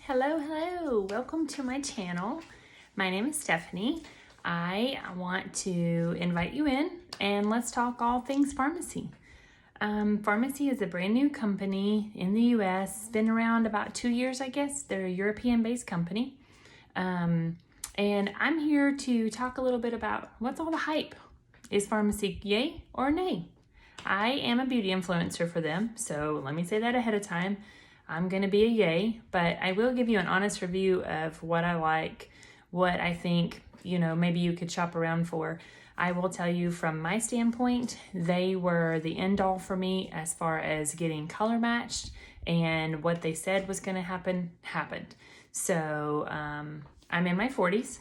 Hello, welcome to my channel. My name is Stephanie. I want to invite you in and let's talk all things Farmasi. Farmasi is a brand new company in the US. It's been around about 2 years, I guess. They're a European-based company. And I'm here to talk a little bit about what's all the hype. Is Farmasi yay or nay? I am a beauty influencer for them, so let me say that ahead of time. I'm gonna be a yay, but I will give you an honest review of what I like, what I think, maybe you could shop around for. I will tell you from my standpoint, they were the end all for me as far as getting color matched, and what they said was gonna happen, happened. So I'm in my 40s.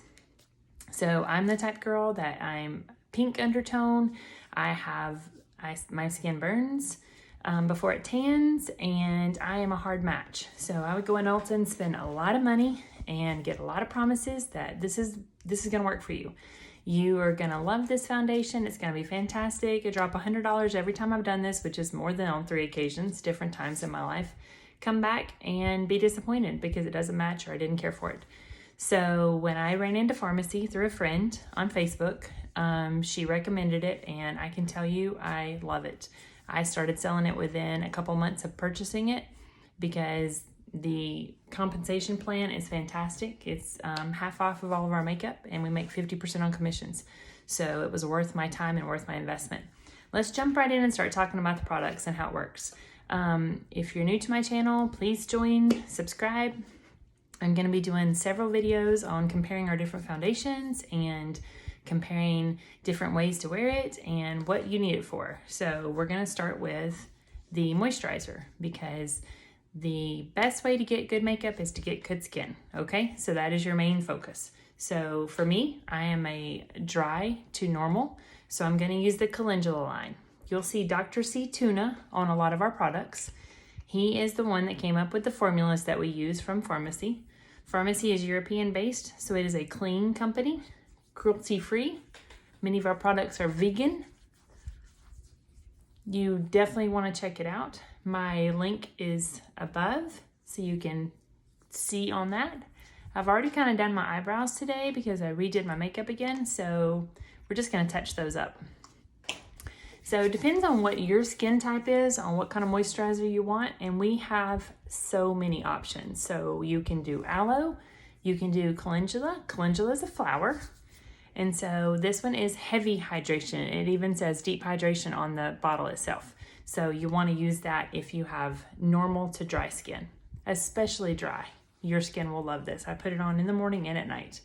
So I'm the type girl that I'm pink undertone. My skin burns before it tans, and I am a hard match. So I would go in Ulta and spend a lot of money and get a lot of promises that this is gonna work for you. You are gonna love this foundation. It's gonna be fantastic. I drop $100 every time I've done this, which is more than on 3 occasions, different times in my life. Come back and be disappointed because it doesn't match or I didn't care for it. So when I ran into Farmasi through a friend on Facebook, she recommended it, and I can tell you I love it. I started selling it within a couple months of purchasing it because the compensation plan is fantastic. It's half off of all of our makeup, and we make 50% on commissions. So it was worth my time and worth my investment. Let's jump right in and start talking about the products and how it works. If you're new to my channel, please join, subscribe. I'm going to be doing several videos on comparing our different foundations and comparing different ways to wear it and what you need it for. So we're going to start with the moisturizer because the best way to get good makeup is to get good skin, okay? So that is your main focus. So for me, I am a dry to normal, so I'm going to use the calendula line. You'll see Dr. C Tuna on a lot of our products. He is the one that came up with the formulas that we use from Farmasi. Farmasi is European-based, so it is a clean company, cruelty-free. Many of our products are vegan. You definitely want to check it out. My link is above, so you can see on that. I've already kind of done my eyebrows today because I redid my makeup again, so we're just going to touch those up. So it depends on what your skin type is, on what kind of moisturizer you want, and we have so many options. So you can do aloe, you can do calendula. Calendula is a flower, and so this one is heavy hydration. It even says deep hydration on the bottle itself. So you want to use that if you have normal to dry skin, especially dry. Your skin will love this. I put it on in the morning and at night.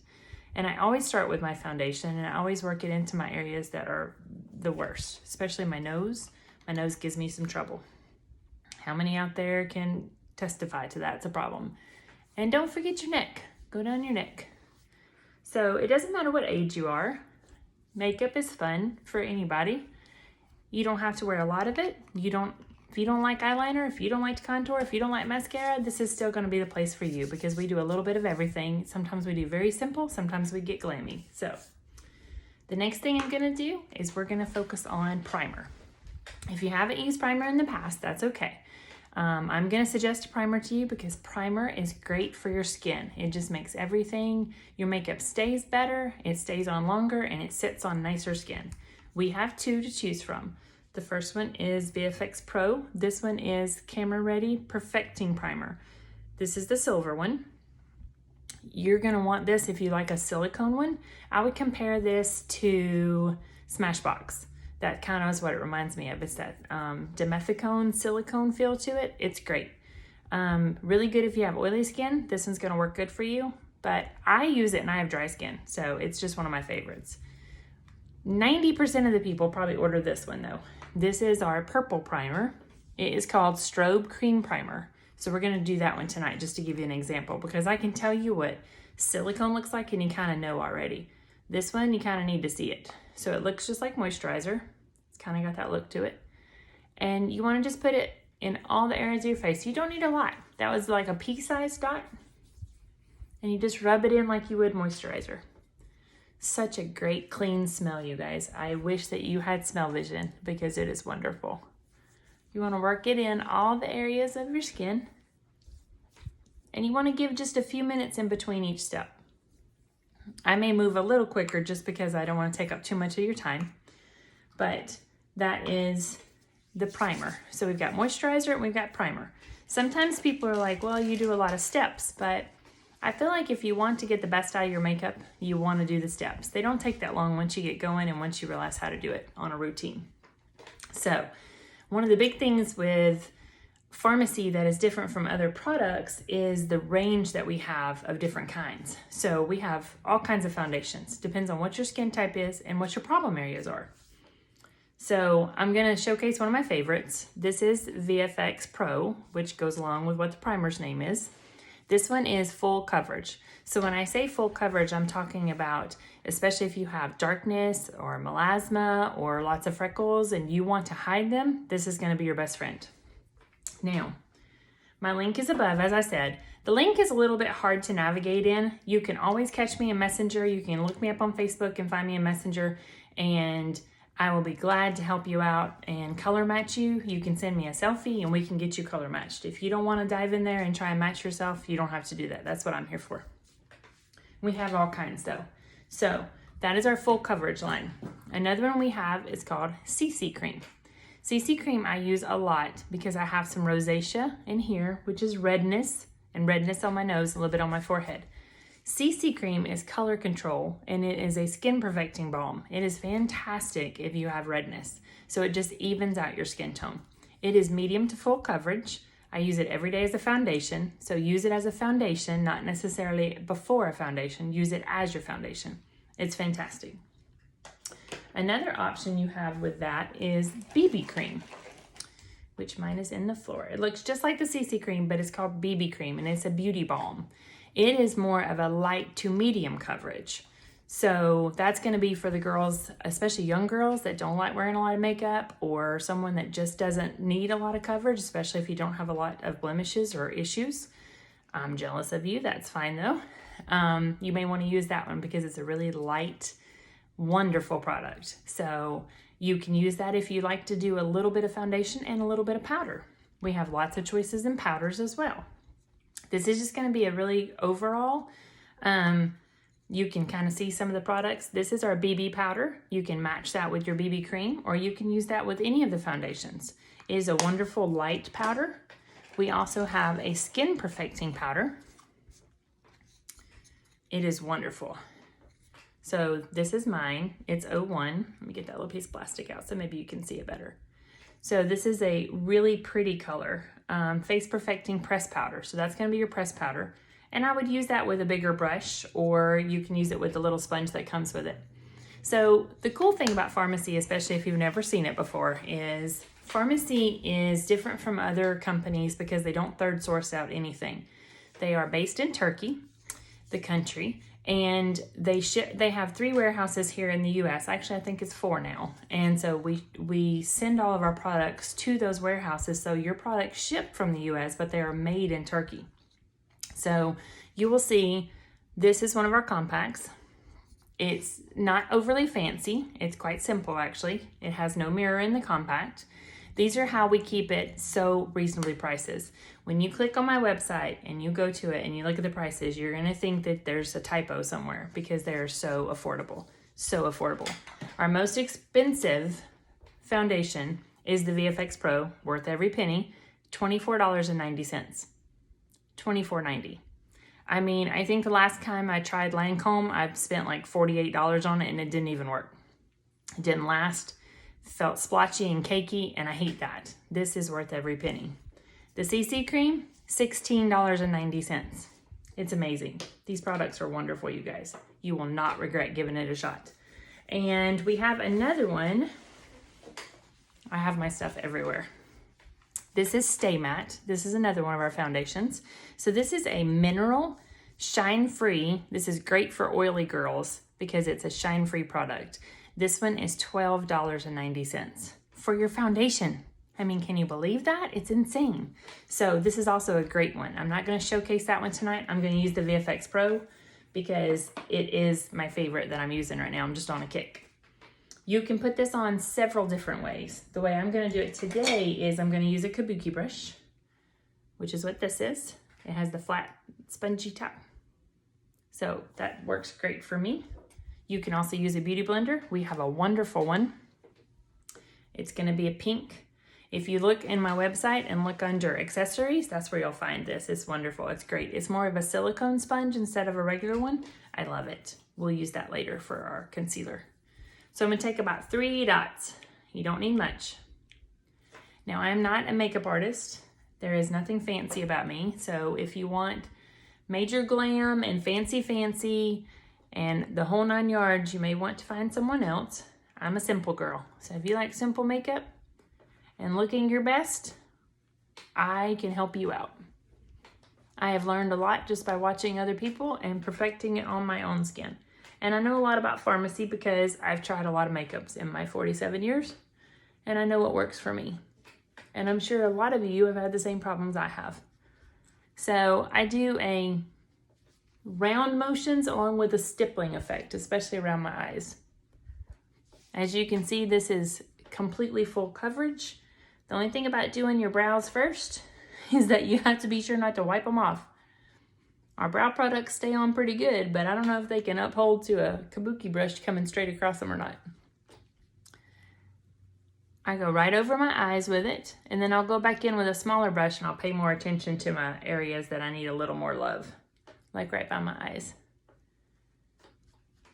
And I always start with my foundation, and I always work it into my areas that are the worst, especially my nose. My nose gives me some trouble. How many out there can testify to that? It's a problem. And don't forget your neck. Go down your neck. So it doesn't matter what age you are. Makeup is fun for anybody. You don't have to wear a lot of it. If you don't like eyeliner, if you don't like contour, if you don't like mascara, this is still going to be the place for you because we do a little bit of everything. Sometimes we do very simple, sometimes we get glammy. So the next thing I'm going to do is we're going to focus on primer. If you haven't used primer in the past, that's okay. I'm going to suggest a primer to you because primer is great for your skin. It just makes everything, your makeup stays better, it stays on longer, and it sits on nicer skin. We have 2 to choose from. The first one is VFX Pro. This one is Camera Ready Perfecting Primer. This is the silver one. You're gonna want this if you like a silicone one. I would compare this to Smashbox. That kind of is what it reminds me of. It's that dimethicone silicone feel to it. It's great. Really good if you have oily skin. This one's gonna work good for you, but I use it and I have dry skin, so it's just one of my favorites. 90% of the people probably order this one though. This is our purple primer. It is called Strobe Cream Primer. So we're gonna do that one tonight just to give you an example because I can tell you what silicone looks like and you kind of know already. This one, you kind of need to see it. So it looks just like moisturizer. It's kind of got that look to it. And you wanna just put it in all the areas of your face. You don't need a lot. That was like a pea-sized dot. And you just rub it in like you would moisturizer. Such a great clean smell, you guys. I wish that you had smell vision because it is wonderful. You want to work it in all the areas of your skin. And you want to give just a few minutes in between each step. I may move a little quicker just because I don't want to take up too much of your time. But that is the primer. So we've got moisturizer and we've got primer. Sometimes people are like, well, you do a lot of steps, but I feel like if you want to get the best out of your makeup, you want to do the steps. They don't take that long once you get going and once you realize how to do it on a routine. So one of the big things with Farmasi that is different from other products is the range that we have of different kinds. So we have all kinds of foundations. Depends on what your skin type is and what your problem areas are. So I'm going to showcase one of my favorites. This is VFX Pro, which goes along with what the primer's name is. This one is full coverage. So when I say full coverage, I'm talking about, especially if you have darkness or melasma or lots of freckles and you want to hide them, this is going to be your best friend. Now, my link is above, as I said. The link is a little bit hard to navigate in. You can always catch me in Messenger. You can look me up on Facebook and find me in Messenger, and I will be glad to help you out and color match you. You can send me a selfie and we can get you color matched. If you don't want to dive in there and try and match yourself, you don't have to do that. That's what I'm here for. We have all kinds though. So that is our full coverage line. Another one we have is called CC Cream. CC Cream I use a lot because I have some rosacea in here, which is redness, and redness on my nose, a little bit on my forehead. CC Cream is color control, and it is a skin perfecting balm. It is fantastic if you have redness. So it just evens out your skin tone. It is medium to full coverage. I use it every day as a foundation. So use it as a foundation, not necessarily before a foundation. Use it as your foundation. It's fantastic. Another option you have with that is BB cream, which mine is in the floor. It looks just like the CC cream, but it's called BB cream, and it's a beauty balm. It is more of a light to medium coverage. So that's going to be for the girls, especially young girls that don't like wearing a lot of makeup, or someone that just doesn't need a lot of coverage, especially if you don't have a lot of blemishes or issues. I'm jealous of you. That's fine though. You may want to use that one because it's a really light, wonderful product. So you can use that if you like to do a little bit of foundation and a little bit of powder. We have lots of choices in powders as well. This is just going to be a really overall, you can kind of see some of the products. This is our BB powder. You can match that with your BB cream, or you can use that with any of the foundations. It is a wonderful light powder. We also have a skin perfecting powder. It is wonderful. So this is mine. It's 01. Let me get that little piece of plastic out so maybe you can see it better. So this is a really pretty color, face perfecting press powder. So that's going to be your press powder. And I would use that with a bigger brush, or you can use it with the little sponge that comes with it. So the cool thing about Farmasi, especially if you've never seen it before, is Farmasi is different from other companies because they don't third source out anything. They are based in Turkey, the country, and they have 3 warehouses here in the US. Actually, I think it's 4 now. And so we send all of our products to those warehouses. So your products ship from the US, but they are made in Turkey. So you will see this is one of our compacts. It's not overly fancy. It's quite simple actually. It has no mirror in the compact. These are how we keep it so reasonably prices. When you click on my website and you go to it and you look at the prices, you're gonna think that there's a typo somewhere because they're so affordable, so affordable. Our most expensive foundation is the VFX Pro, worth every penny, $24.90. $24.90. I mean, I think the last time I tried Lancome, I spent like $48 on it and it didn't even work. It didn't last, felt splotchy and cakey, and I hate that. This is worth every penny. The CC cream, $16.90. It's amazing. These products are wonderful, you guys. You will not regret giving it a shot. And we have another one. I have my stuff everywhere. This is Stay Matte. This is another one of our foundations. So this is a mineral, shine-free. This is great for oily girls because it's a shine-free product. This one is $12.90 for your foundation. I mean, can you believe that? It's insane. So this is also a great one. I'm not going to showcase that one tonight. I'm going to use the VFX Pro because it is my favorite that I'm using right now. I'm just on a kick. You can put this on several different ways. The way I'm going to do it today is I'm going to use a kabuki brush, which is what this is. It has the flat, spongy top. So that works great for me. You can also use a beauty blender. We have a wonderful one. It's gonna be a pink. If you look in my website and look under accessories, that's where you'll find this. It's wonderful, it's great. It's more of a silicone sponge instead of a regular one. I love it. We'll use that later for our concealer. So I'm gonna take about 3 dots. You don't need much. Now I'm not a makeup artist. There is nothing fancy about me. So if you want major glam and fancy and the whole 9 yards, you may want to find someone else. I'm a simple girl. So if you like simple makeup and looking your best, I can help you out. I have learned a lot just by watching other people and perfecting it on my own skin. And I know a lot about Farmasi because I've tried a lot of makeups in my 47 years, and I know what works for me. And I'm sure a lot of you have had the same problems I have. So I do a round motions along with a stippling effect, especially around my eyes. As you can see, this is completely full coverage. The only thing about doing your brows first is that you have to be sure not to wipe them off. Our brow products stay on pretty good, but I don't know if they can uphold to a kabuki brush coming straight across them or not. I go right over my eyes with it, and then I'll go back in with a smaller brush and I'll pay more attention to my areas that I need a little more love, like right by my eyes.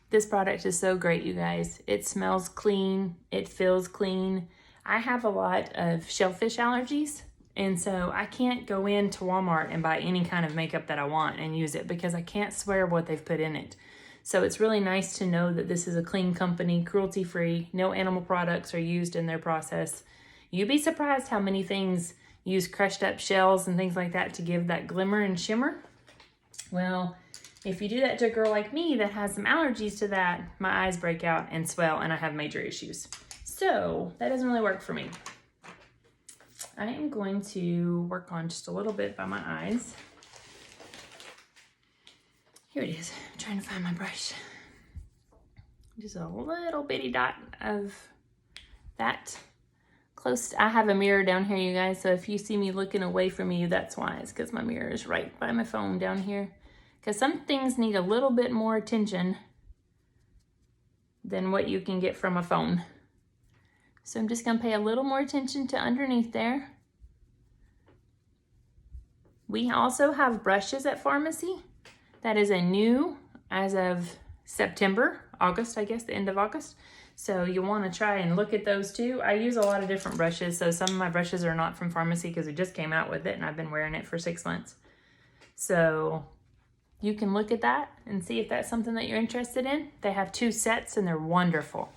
This product is so great, you guys. It smells clean, it feels clean. I have a lot of shellfish allergies, and so I can't go into Walmart and buy any kind of makeup that I want and use it because I can't swear what they've put in it. So it's really nice to know that this is a clean company, cruelty-free, no animal products are used in their process. You'd be surprised how many things use crushed up shells and things like that to give that glimmer and shimmer. Well, if you do that to a girl like me that has some allergies to that, my eyes break out and swell and I have major issues. So that doesn't really work for me. I am going to work on just a little bit by my eyes. Here it is. I'm trying to find my brush. Just a little bitty dot of that. Close. I have a mirror down here, you guys, so if you see me looking away from you, that's why. It's because my mirror is right by my phone down here. Because some things need a little bit more attention than what you can get from a phone. So I'm just going to pay a little more attention to underneath there. We also have brushes at Farmasi. That is a new, as of September, August, I guess, the end of August. So you want to try and look at those too. I use a lot of different brushes. So some of my brushes are not from Farmasi because we just came out with it and I've been wearing it for 6 months. So you can look at that and see if that's something that you're interested in. They have 2 sets and they're wonderful.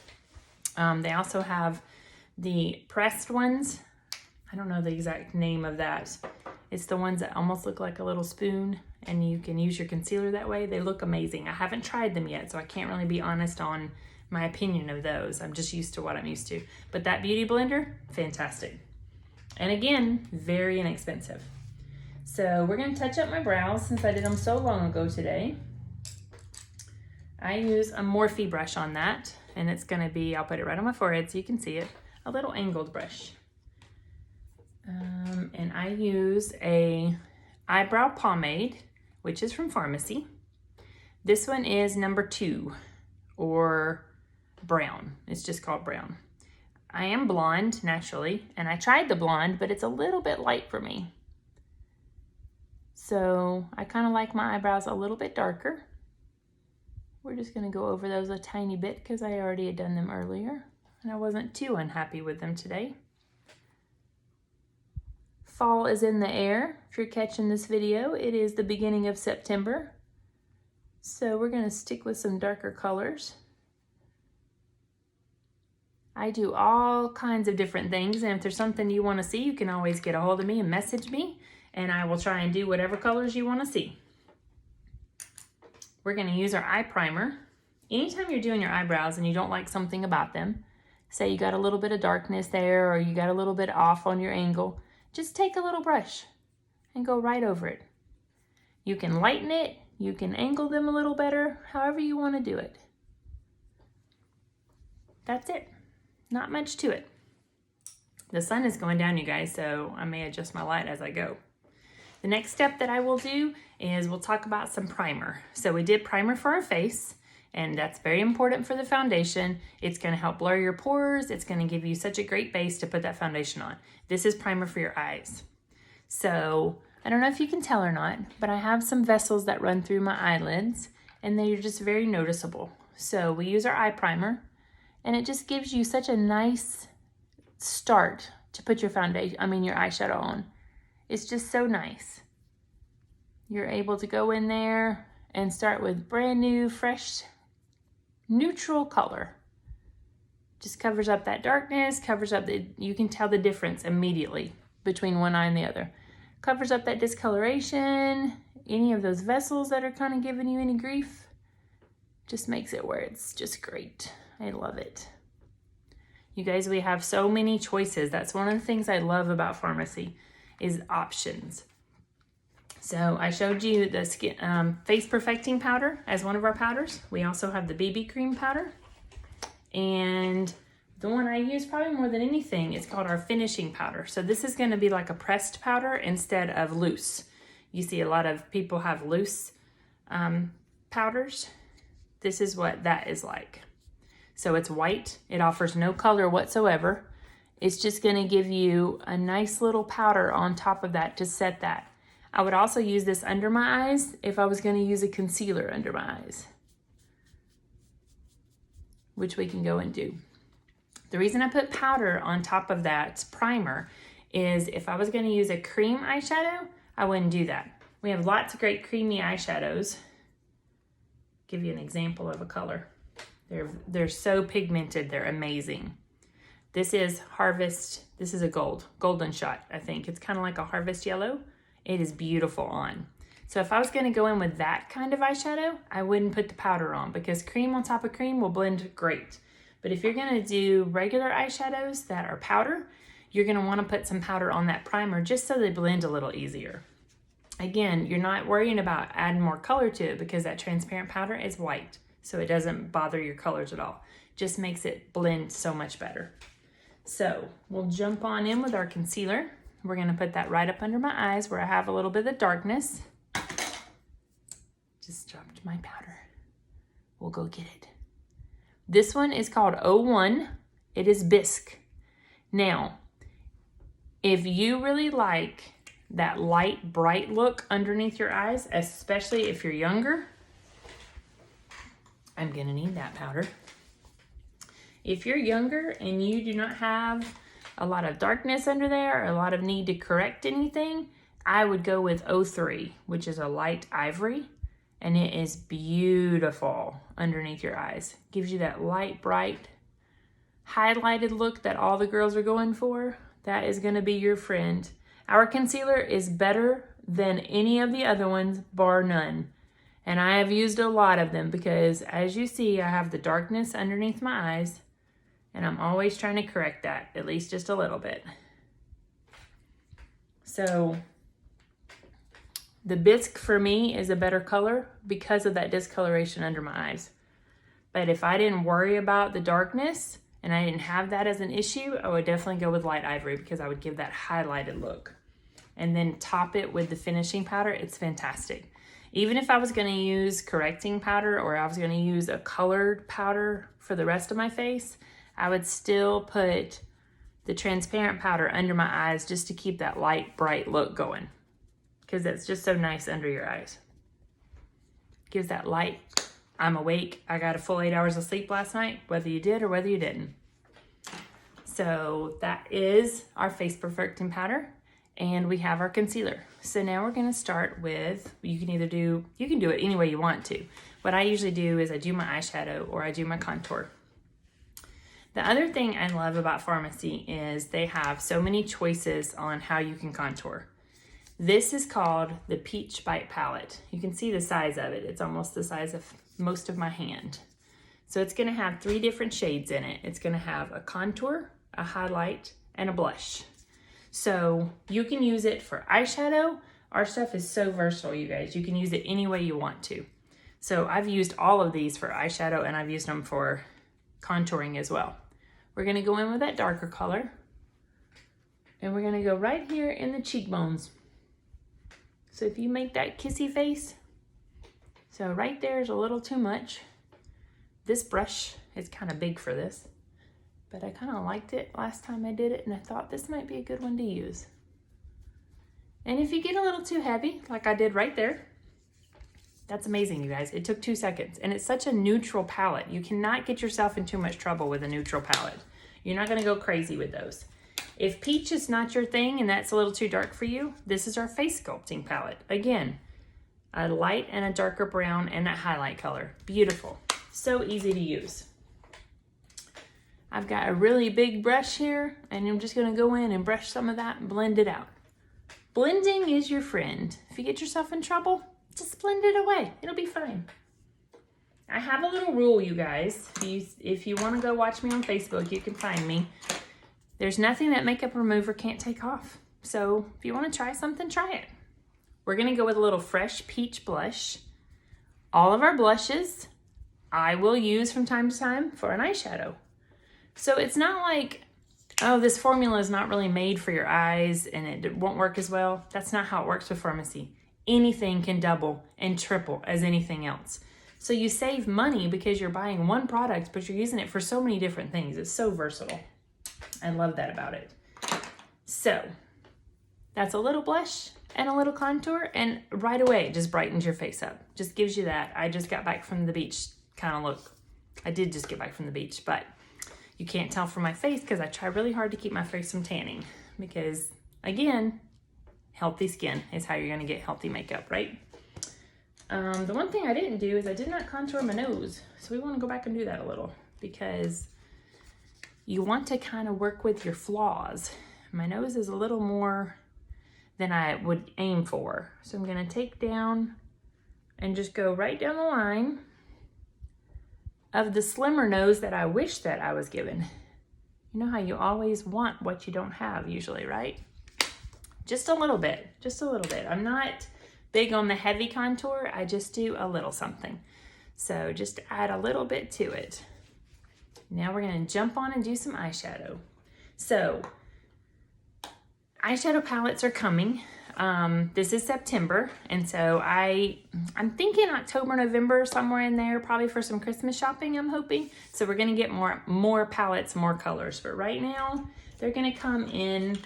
They also have the pressed ones. I don't know the exact name of that. It's the ones that almost look like a little spoon and you can use your concealer that way. They look amazing. I haven't tried them yet, so I can't really be honest on my opinion of those. I'm just used to what I'm used to. But that beauty blender, fantastic. And again, very inexpensive. So we're gonna touch up my brows since I did them so long ago today. I use a Morphe brush on that, and it's gonna be, I'll put it right on my forehead so you can see it, a little angled brush. And I use a eyebrow pomade, which is from Farmasi. This one is number 2, or brown. It's just called brown. I am blonde naturally, and I tried the blonde, but it's a little bit light for me. So I kind of like my eyebrows a little bit darker. We're just gonna go over those a tiny bit because I already had done them earlier, and I wasn't too unhappy with them today. Fall is in the air. If you're catching this video, it is the beginning of September. So we're gonna stick with some darker colors. I do all kinds of different things, and if there's something you wanna see, you can always get a hold of me and message me, and I will try and do whatever colors you wanna see. We're gonna use our eye primer. Anytime you're doing your eyebrows and you don't like something about them, say you got a little bit of darkness there or you got a little bit off on your angle, just take a little brush and go right over it. You can lighten it, you can angle them a little better, however you want to do it. That's it. Not much to it. The sun is going down, you guys, so I may adjust my light as I go. The next step that I will do is we'll talk about some primer. So we did primer for our face, and that's very important for the foundation. It's gonna help blur your pores. It's gonna give you such a great base to put that foundation on. This is primer for your eyes. So I don't know if you can tell or not, but I have some vessels that run through my eyelids, and they're just very noticeable. So we use our eye primer, and it just gives you such a nice start to put your your eyeshadow on. It's just so nice. You're able to go in there and start with brand new, fresh, neutral color. Just covers up that darkness, you can tell the difference immediately between one eye and the other. Covers up that discoloration, any of those vessels that are kind of giving you any grief. Just makes it where it's just great. I love it. You guys, we have so many choices. That's one of the things I love about Farmasi is options. So I showed you the face perfecting powder as one of our powders. We also have the BB cream powder. And the one I use probably more than anything is called our finishing powder. So this is gonna be like a pressed powder instead of loose. You see a lot of people have loose powders. This is what that is like. So it's white, it offers no color whatsoever. It's just gonna give you a nice little powder on top of that to set that. I would also use this under my eyes if I was gonna use a concealer under my eyes, which we can go and do. The reason I put powder on top of that primer is if I was gonna use a cream eyeshadow, I wouldn't do that. We have lots of great creamy eyeshadows. Give you an example of a color. They're so pigmented, they're amazing. This is Harvest, this is a golden shot, I think. It's kind of like a Harvest yellow. It is beautiful on. So if I was gonna go in with that kind of eyeshadow, I wouldn't put the powder on because cream on top of cream will blend great. But if you're gonna do regular eyeshadows that are powder, you're gonna wanna put some powder on that primer just so they blend a little easier. Again, you're not worrying about adding more color to it because that transparent powder is white. So it doesn't bother your colors at all. Just makes it blend so much better. So we'll jump on in with our concealer. We're gonna put that right up under my eyes where I have a little bit of darkness. Just dropped my powder. We'll go get it. This one is called 01. It is Bisque. Now, if you really like that light, bright look underneath your eyes, especially if you're younger, I'm gonna need that powder. If you're younger and you do not have a lot of darkness under there or a lot of need to correct anything, I would go with 03, which is a light ivory, and it is beautiful underneath your eyes. Gives you that light, bright, highlighted look that all the girls are going for. That is gonna be your friend. Our concealer is better than any of the other ones, bar none. And I have used a lot of them because as you see, I have the darkness underneath my eyes and I'm always trying to correct that, at least just a little bit. So the Bisque for me is a better color because of that discoloration under my eyes. But if I didn't worry about the darkness and I didn't have that as an issue, I would definitely go with light ivory because I would give that highlighted look. And then top it with the finishing powder, it's fantastic. Even if I was gonna use correcting powder or I was gonna use a colored powder for the rest of my face, I would still put the transparent powder under my eyes just to keep that light, bright look going. Because it's just so nice under your eyes. Gives that light, I'm awake, I got a full 8 hours of sleep last night, whether you did or whether you didn't. So that is our face perfecting powder. And we have our concealer. So now we're gonna start with, you can do it any way you want to. What I usually do is I do my eyeshadow or I do my contour. The other thing I love about Farmasi is they have so many choices on how you can contour. This is called the Peach Bite Palette. You can see the size of it. It's almost the size of most of my hand. So it's gonna have 3 different shades in it. It's gonna have a contour, a highlight, and a blush. So you can use it for eyeshadow. Our stuff is so versatile, you guys. You can use it any way you want to. So I've used all of these for eyeshadow and I've used them for contouring as well. We're gonna go in with that darker color and we're gonna go right here in the cheekbones. So if you make that kissy face, so right there is a little too much. This brush is kind of big for this, but I kind of liked it last time I did it, and I thought this might be a good one to use. And if you get a little too heavy, like I did right there, that's amazing, you guys. It took 2 seconds, and it's such a neutral palette. You cannot get yourself in too much trouble with a neutral palette. You're not gonna go crazy with those. If peach is not your thing and that's a little too dark for you, this is our face sculpting palette. Again, a light and a darker brown and that highlight color. Beautiful, so easy to use. I've got a really big brush here, and I'm just gonna go in and brush some of that and blend it out. Blending is your friend. If you get yourself in trouble, just blend it away. It'll be fine. I have a little rule, you guys. If you wanna go watch me on Facebook, you can find me. There's nothing that makeup remover can't take off. So if you wanna try something, try it. We're gonna go with a little fresh peach blush. All of our blushes I will use from time to time for an eyeshadow. So it's not like, oh, this formula is not really made for your eyes and it won't work as well. That's not how it works with Farmasi. Anything can double and triple as anything else. So you save money because you're buying one product, but you're using it for so many different things. It's so versatile. I love that about it. So that's a little blush and a little contour, and right away it just brightens your face up. Just gives you that I just got back from the beach kind of look. I did just get back from the beach, but you can't tell from my face because I try really hard to keep my face from tanning, because again, healthy skin is how you're gonna get healthy makeup, right? The one thing I didn't do is I did not contour my nose. So we wanna go back and do that a little, because you want to kind of work with your flaws. My nose is a little more than I would aim for. So I'm gonna take down and just go right down the line of the slimmer nose that I wish that I was given. You know how you always want what you don't have usually, right? Just a little bit, just a little bit. I'm not big on the heavy contour. I just do a little something. So just add a little bit to it. Now we're gonna jump on and do some eyeshadow. So eyeshadow palettes are coming. This is September, and so I'm thinking October, November, somewhere in there, probably for some Christmas shopping, I'm hoping. So we're gonna get more palettes, more colors. But right now, they're gonna come in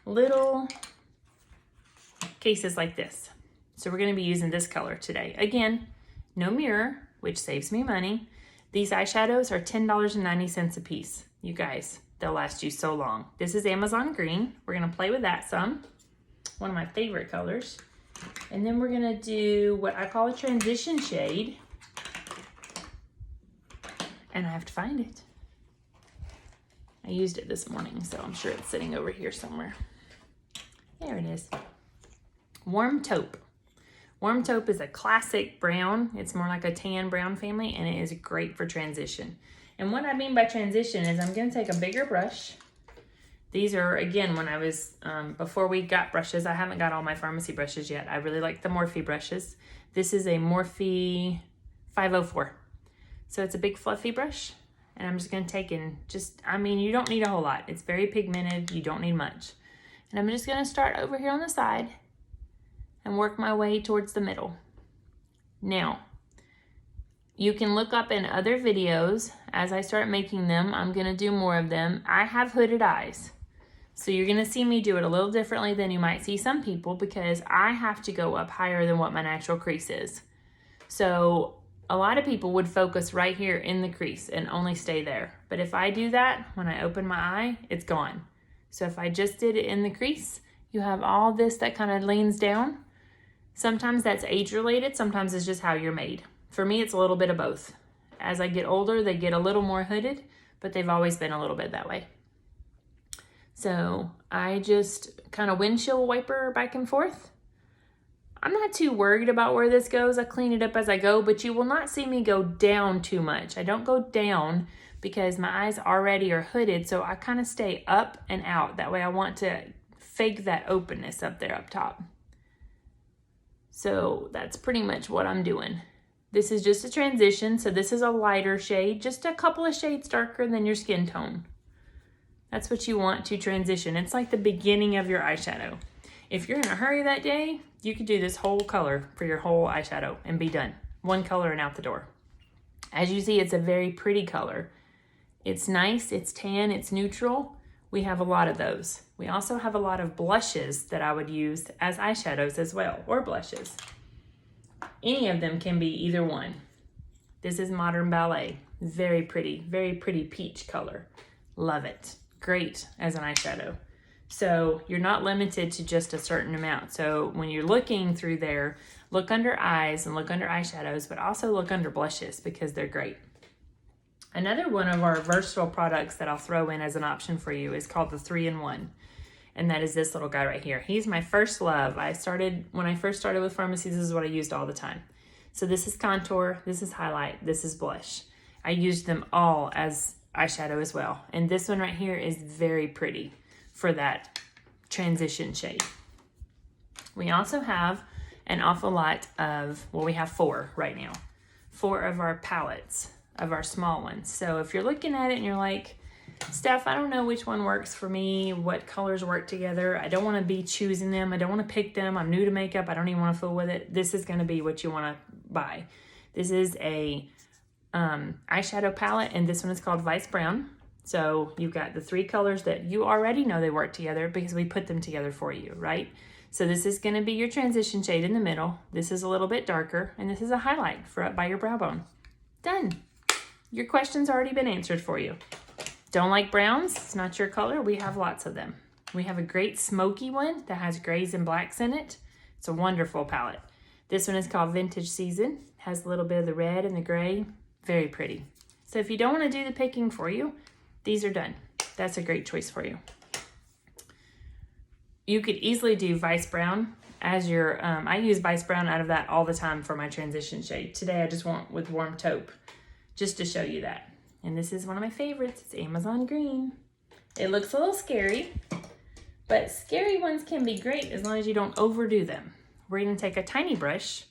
little cases like this. So we're gonna be using this color today. Again, no mirror, which saves me money. These eyeshadows are $10.90 a piece. You guys, they'll last you so long. This is Amazon Green. We're gonna play with that some. One of my favorite colors. And then we're gonna do what I call a transition shade. And I have to find it. I used it this morning, so I'm sure it's sitting over here somewhere. There it is. Warm Taupe. Warm Taupe is a classic brown. It's more like a tan brown family, and it is great for transition. And what I mean by transition is I'm gonna take a bigger brush. These are, again, when I was, before we got brushes, I haven't got all my Farmasi brushes yet. I really like the Morphe brushes. This is a Morphe 504. So it's a big fluffy brush. And I'm just gonna take and you don't need a whole lot. It's very pigmented, you don't need much. And I'm just gonna start over here on the side and work my way towards the middle. Now, you can look up in other videos as I start making them. I'm gonna do more of them. I have hooded eyes. So you're gonna see me do it a little differently than you might see some people, because I have to go up higher than what my natural crease is. So a lot of people would focus right here in the crease and only stay there. But if I do that, when I open my eye, it's gone. So if I just did it in the crease, you have all this that kind of leans down. Sometimes that's age related, sometimes it's just how you're made. For me, it's a little bit of both. As I get older, they get a little more hooded, but they've always been a little bit that way. So I just kind of windshield wiper back and forth. I'm not too worried about where this goes. I clean it up as I go, but you will not see me go down too much. I don't go down because my eyes already are hooded, so I kind of stay up and out. That way I want to fake that openness up there up top. So that's pretty much what I'm doing. This is just a transition, so this is a lighter shade, just a couple of shades darker than your skin tone. That's what you want to transition. It's like the beginning of your eyeshadow. If you're in a hurry that day, you could do this whole color for your whole eyeshadow and be done. One color and out the door. As you see, it's a very pretty color. It's nice, it's tan, it's neutral. We have a lot of those. We also have a lot of blushes that I would use as eyeshadows as well, or blushes. Any of them can be either one. This is Modern Ballet. Very pretty peach color. Love it. Great as an eyeshadow. So you're not limited to just a certain amount. So when you're looking through there, look under eyes and look under eyeshadows, but also look under blushes because they're great. Another one of our versatile products that I'll throw in as an option for you is called the 3-in-1. And that is this little guy right here. He's my first love. When I first started with Farmasi, this is what I used all the time. So this is contour, this is highlight, this is blush. I used them all as eyeshadow as well. And this one right here is very pretty for that transition shade. We also have an awful lot of, well, we have 4 right now. 4 of our palettes, of our small ones. So if you're looking at it and you're like, Steph, I don't know which one works for me, what colors work together. I don't want to be choosing them. I don't want to pick them. I'm new to makeup. I don't even want to fool with it. This is going to be what you want to buy. This is a eyeshadow palette, and this one is called Vice Brown. So you've got the 3 colors that you already know they work together because we put them together for you, right? So this is going to be your transition shade in the middle. This is a little bit darker, and this is a highlight for up by your brow bone. Done. Your question's already been answered for you. Don't like browns? It's not your color. We have lots of them. We have a great smoky one that has grays and blacks in it. It's a wonderful palette. This one is called Vintage Season. Has a little bit of the red and the gray. Very pretty. So if you don't want to do the picking for you, these are done. That's a great choice for you. You could easily do Vice Brown as your, I use Vice Brown out of that all the time for my transition shade. Today I just went with Warm Taupe just to show you that. And this is one of my favorites. It's Amazon Green. It looks a little scary, but scary ones can be great as long as you don't overdo them. We're going to take a tiny brush.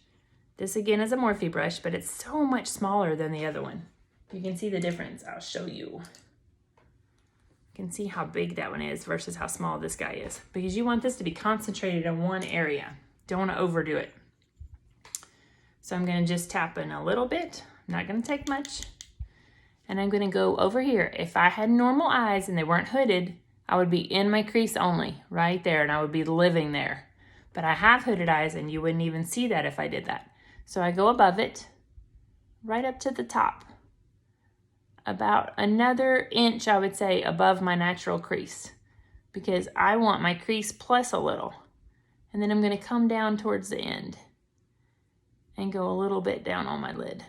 This again is a Morphe brush, but it's so much smaller than the other one. You can see the difference. I'll show you. You can see how big that one is versus how small this guy is, because you want this to be concentrated in one area. Don't want to overdo it. So I'm going to just tap in a little bit. I'm not going to take much. And I'm going to go over here. If I had normal eyes and they weren't hooded, I would be in my crease only, right there, and I would be living there. But I have hooded eyes, and you wouldn't even see that if I did that. So I go above it, right up to the top. About another inch, I would say, above my natural crease, because I want my crease plus a little. And then I'm going to come down towards the end and go a little bit down on my lid.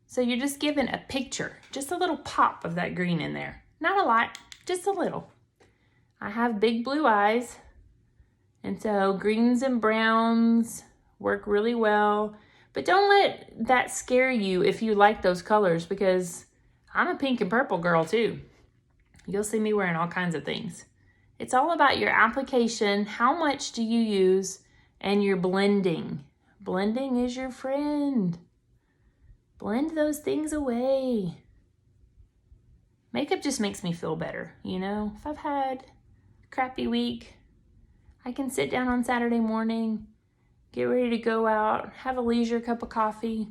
So you're just given a picture, just a little pop of that green in there. Not a lot, just a little. I have big blue eyes, and so greens and browns work really well. But don't let that scare you if you like those colors, because I'm a pink and purple girl too. You'll see me wearing all kinds of things. It's all about your application, how much do you use, and your blending. Blending is your friend. Blend those things away. Makeup just makes me feel better, you know? If I've had a crappy week, I can sit down on Saturday morning, get ready to go out, have a leisure cup of coffee,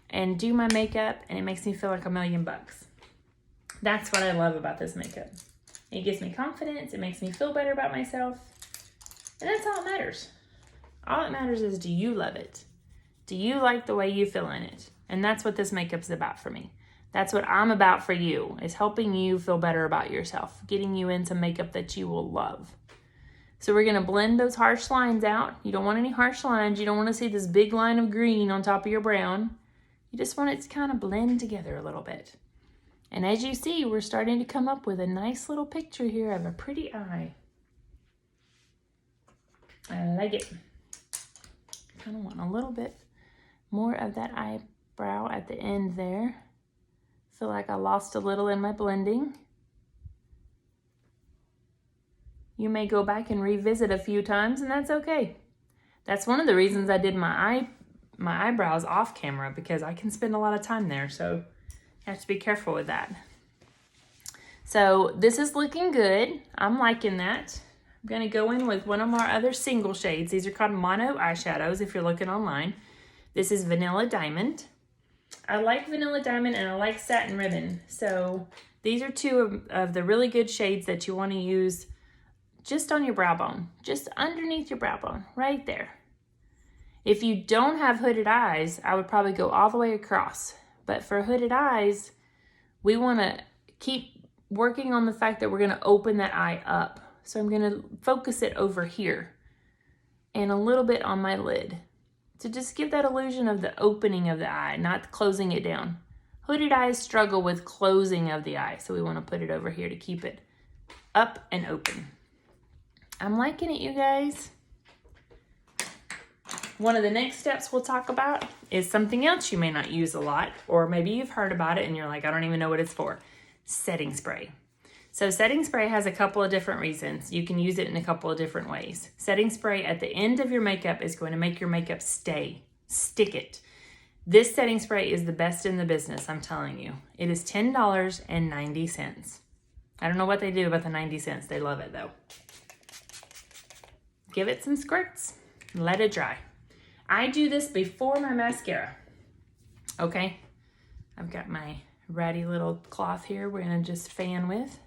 and do my makeup, and it makes me feel like $1,000,000. That's what I love about this makeup. It gives me confidence, it makes me feel better about myself, and that's all that matters. All that matters is, do you love it? Do you like the way you feel in it? And that's what this makeup is about for me. That's what I'm about for you, is helping you feel better about yourself, getting you into makeup that you will love. So we're gonna blend those harsh lines out. You don't want any harsh lines. You don't wanna see this big line of green on top of your brown. You just want it to kind of blend together a little bit. And as you see, we're starting to come up with a nice little picture here of a pretty eye. I like it. Kind of want a little bit more of that eyebrow at the end there. Feel like I lost a little in my blending. You may go back and revisit a few times, and that's okay. That's one of the reasons I did my eyebrows off camera, because I can spend a lot of time there, so you have to be careful with that. So this is looking good. I'm liking that. I'm going to go in with one of our other single shades. These are called mono eyeshadows if you're looking online. This is Vanilla Diamond. I like Vanilla Diamond and I like Satin Ribbon. So these are two of the really good shades that you want to use just on your brow bone, just underneath your brow bone, right there. If you don't have hooded eyes, I would probably go all the way across. But for hooded eyes, we want to keep working on the fact that we're going to open that eye up. So I'm going to focus it over here and a little bit on my lid to just give that illusion of the opening of the eye, not closing it down. Hooded eyes struggle with closing of the eye, so we want to put it over here to keep it up and open. I'm liking it, you guys. One of the next steps we'll talk about is something else you may not use a lot, or maybe you've heard about it and you're like, I don't even know what it's for. Setting spray. So setting spray has a couple of different reasons. You can use it in a couple of different ways. Setting spray at the end of your makeup is going to make your makeup stay. Stick it. This setting spray is the best in the business, I'm telling you. It is $10.90. I don't know what they do about the 90 cents. They love it though. Give it some squirts. Let it dry. I do this before my mascara. Okay? I've got my ratty little cloth here we're going to just fan with.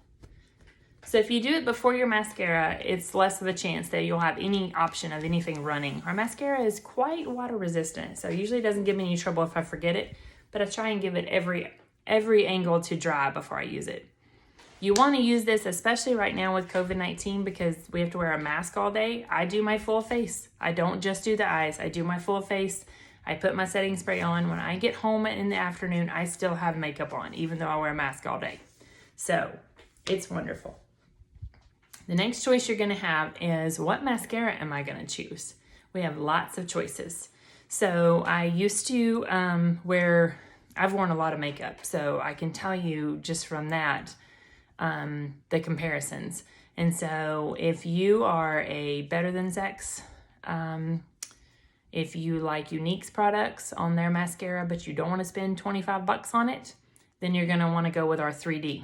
So if you do it before your mascara, it's less of a chance that you'll have any option of anything running. Our mascara is quite water resistant, so usually it doesn't give me any trouble if I forget it, but I try and give it every angle to dry before I use it. You want to use this, especially right now with COVID-19, because we have to wear a mask all day. I do my full face. I don't just do the eyes. I do my full face. I put my setting spray on. When I get home in the afternoon, I still have makeup on, even though I wear a mask all day. So it's wonderful. The next choice you're going to have is, what mascara am I going to choose? We have lots of choices. So I used to I've worn a lot of makeup, so I can tell you just from that the comparisons. And so if you are a Better Than Sex, if you like Unique's products on their mascara, but you don't want to spend 25 bucks on it, then you're going to want to go with our 3D.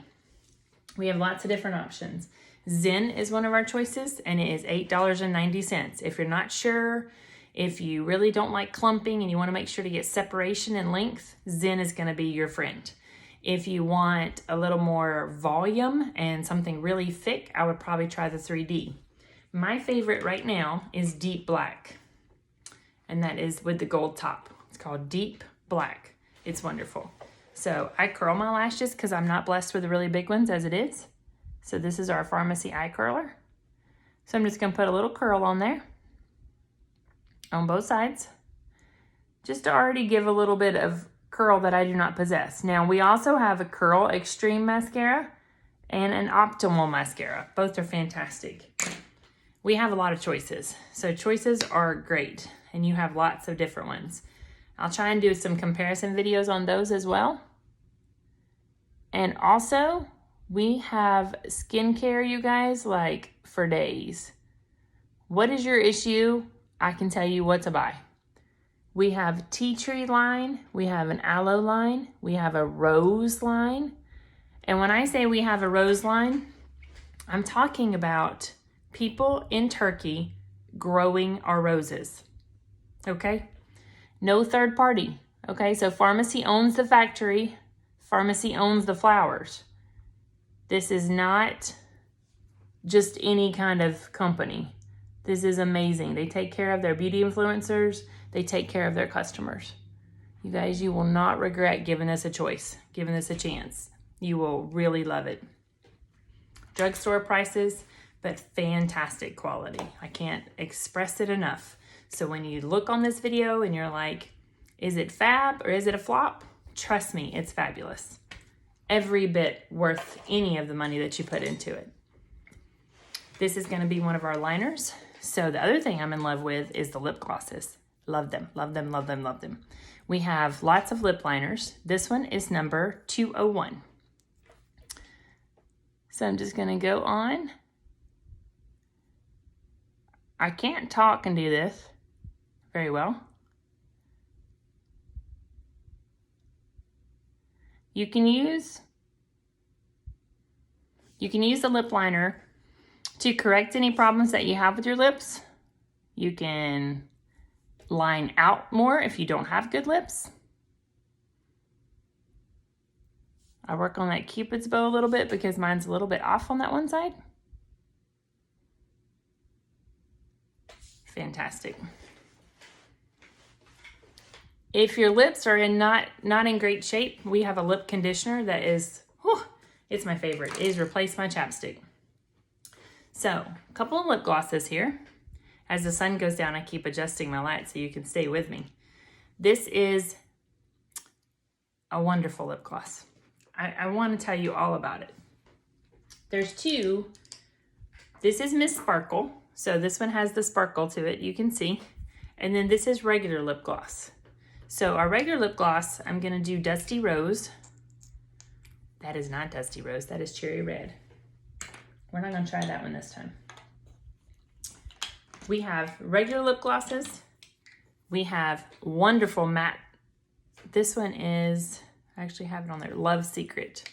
We have lots of different options. Zen is one of our choices, and it is $8.90. If you're not sure, if you really don't like clumping and you want to make sure to get separation and length, Zen is going to be your friend. If you want a little more volume and something really thick, I would probably try the 3D. My favorite right now is Deep Black, and that is with the gold top. It's called Deep Black. It's wonderful. So I curl my lashes because I'm not blessed with the really big ones as it is. So this is our Farmasi eye curler. So I'm just going to put a little curl on there on both sides, just to already give a little bit of curl that I do not possess. Now we also have a Curl Extreme mascara and an Optimal mascara. Both are fantastic. We have a lot of choices. So choices are great, and you have lots of different ones. I'll try and do some comparison videos on those as well. And also, we have skincare, you guys, like for days. What is your issue? I can tell you what to buy. We have tea tree line, we have an aloe line, we have a rose line. And when I say we have a rose line, I'm talking about people in Turkey growing our roses. Okay? No third party. Okay, so Farmasi owns the factory. Farmasi owns the flowers. This is not just any kind of company. This is amazing. They take care of their beauty influencers. They take care of their customers. You guys, you will not regret giving this a choice, giving this a chance. You will really love it. Drugstore prices, but fantastic quality. I can't express it enough. So when you look on this video and you're like, is it fab or is it a flop? Trust me, it's fabulous. Every bit worth any of the money that you put into it. This is going to be one of our liners. So the other thing I'm in love with is the lip glosses. Love them, love them, love them, love them. We have lots of lip liners. This one is number 201. So I'm just going to go on. I can't talk and do this very well. You can use the lip liner To correct any problems that you have with your lips, you can line out more if you don't have good lips. I work on that Cupid's bow a little bit because mine's a little bit off on that one side. Fantastic. If your lips are not in great shape, we have a lip conditioner that is, whew, it's my favorite. It is Replace My Chapstick. So, a couple of lip glosses here. As the sun goes down, I keep adjusting my light so you can stay with me. This is a wonderful lip gloss. I want to tell you all about it. There's two. This is Miss Sparkle. So this one has the sparkle to it, you can see. And then this is regular lip gloss. So our regular lip gloss, I'm going to do Dusty Rose. That is not Dusty Rose, that is Cherry Red. We're not going to try that one this time. We have regular lip glosses. We have wonderful matte. This one is, I actually have it on there, Love Secret.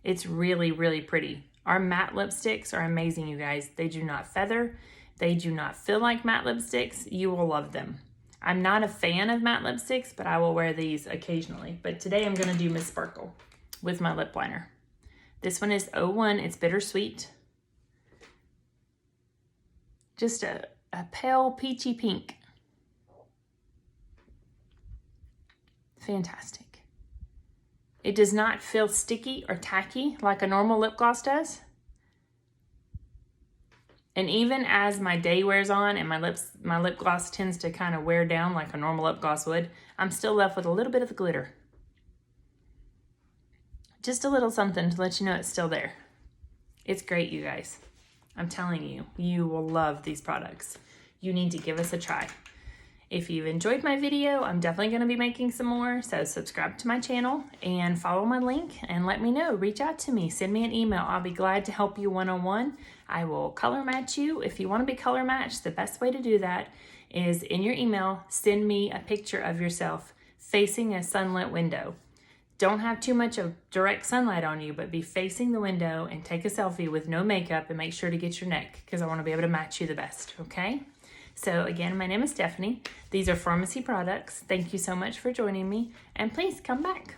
It's really, really pretty. Our matte lipsticks are amazing, you guys. They do not feather. They do not feel like matte lipsticks. You will love them. I'm not a fan of matte lipsticks, but I will wear these occasionally. But today I'm going to do Miss Sparkle with my lip liner. This one is 01. It's Bittersweet. Just a pale peachy pink. Fantastic. It does not feel sticky or tacky like a normal lip gloss does. And even as my day wears on and my lip gloss tends to kind of wear down like a normal lip gloss would, I'm still left with a little bit of the glitter. Just a little something to let you know it's still there. It's great, you guys. I'm telling you, you will love these products. You need to give us a try. If you've enjoyed my video, I'm definitely going to be making some more, so subscribe to my channel and follow my link and let me know. Reach out to me. Send me an email. I'll be glad to help you one-on-one. I will color match you. If you want to be color matched, the best way to do that is in your email, send me a picture of yourself facing a sunlit window. Don't have too much of direct sunlight on you, but be facing the window and take a selfie with no makeup and make sure to get your neck because I want to be able to match you the best, okay? So again, my name is Stephanie. These are Farmasi products. Thank you so much for joining me, and please come back.